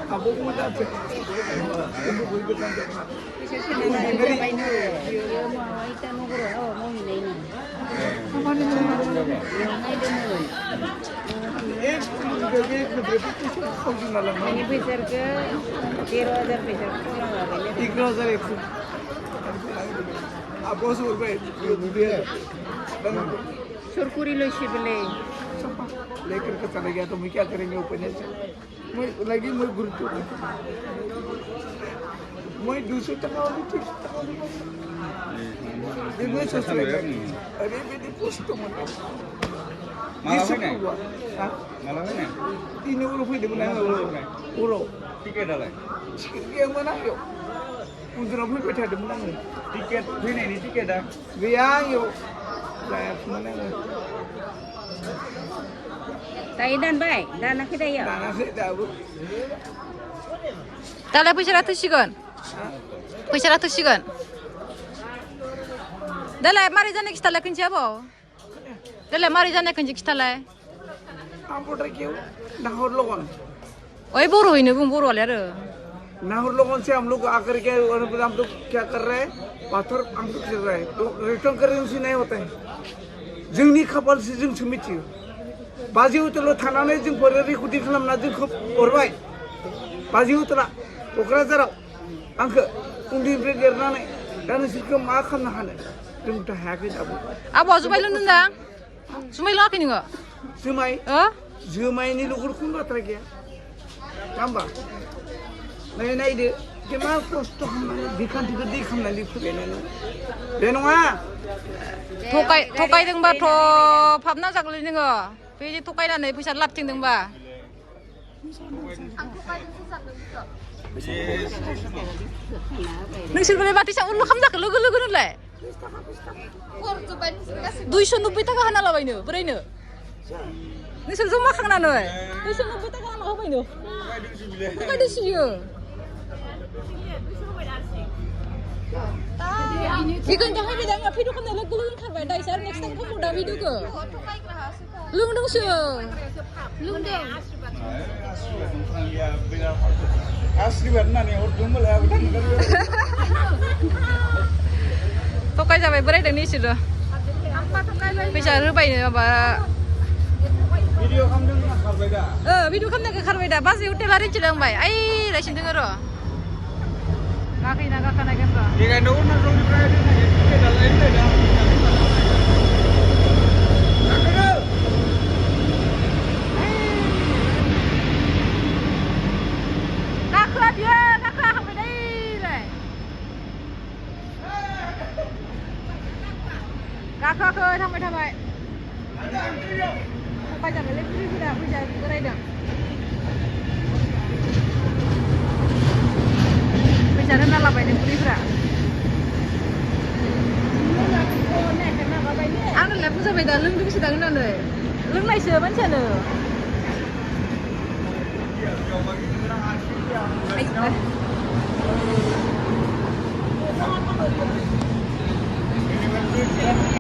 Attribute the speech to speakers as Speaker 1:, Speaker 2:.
Speaker 1: Aku muda sih. Ibu ibu kan.
Speaker 2: Ini besar ke 13,000 besar kurang apa ini?
Speaker 1: 13,100. Apa suruh baik? Dia.
Speaker 2: Surkuri lo sih beli.
Speaker 1: लेकर के चला गया तो मैं क्या करेंगे ऊपर से मैं लगी मैं गुरु मैं 200 टका वाली ठीक ये मैं सोच रहा अरे मेरी पोस्ट मत
Speaker 3: malah ini malah ini
Speaker 1: ini rupiah di mana euro
Speaker 3: tiket dah
Speaker 1: yang mana yo untuk rupiah beda di mana
Speaker 3: tiket ini tiket dah
Speaker 1: biang yo kayak mana
Speaker 2: Tayo dan baik, dan kita ya.
Speaker 1: tanah saya tahu
Speaker 4: 달래 부시라트 시건. 부시라트 시건. 달래 마리 전에 기타래 근지 abo. 달래 마리 전에 근지 기타래.
Speaker 1: apa terakhir nahur logon
Speaker 4: ओए बोरो होइनो बुं बोरो वाले आरो.
Speaker 1: नाहर लोगों से हम लोग आकर के हम लोग क्या कर रहे हैं पाथर हम लोग कर रहे हैं तो रिटर्न करेंसी नहीं होता है जोंनि खाफाल से जों मिथियो बाजि उतल थानानै जों फरारि खुदि खालामना जोंखौ हरबाय बाजि उतला क'क्राझाराव आंखौ उन्दैनिफ्राय देरनानै दा नोंसोरखौ मा खालामनो हानो जोंथ' हायाखै दाबो
Speaker 4: आबो जुमाय लोंदोंदां जुमाय लोङाखै नोङो
Speaker 1: जुमाय
Speaker 4: ओ
Speaker 1: जुमायनि लुगुरखौनो बाथ्रा गैया नङा होमबा नै नायदो मा खस्थ' खालामनानै बिखान्थिखौ दै खालामनानै फैबाय नोङो बे नङा
Speaker 4: थगायदोंबाथ' फाबना जागोलै नोङो बेदि थगायनानै फैसा लाबथिंदोंबा नोंसोरखौलाय माथो उल्लु खालामजाखो लोगो लोगोनोलाय 290 थाखा होना लाबायनो बोरायनो नोंसोर जमा खांनानै 290 थाखा होना होबायनो थगायदोंसो बियो Ikan jangan beda nggak video kan ada gulung karba dah saya next time kamu dah video ke lung dong sih lung dong
Speaker 3: asli benar nih orang jumbel ya benar
Speaker 4: tokai sampai berai dan ini sudah bisa rubai nih apa
Speaker 3: video kamu dengan karbeda
Speaker 4: video kamu dengan karbeda pas hotel hari cilang bay ay lain dengar lo Kaki naga kana gemba.
Speaker 3: Dia kan una dong berada di sini. Kita lain beda.
Speaker 4: Nakla dia, nakla sampai dai le. Kakak ke sampai sampai. Sampai jangan lebih sudah bisa berai dah. Bicara nala bayi ni pulifra. Anu lepas tu beda lung tu sedang nana. Lung mai siapa macam mana? Aiyah.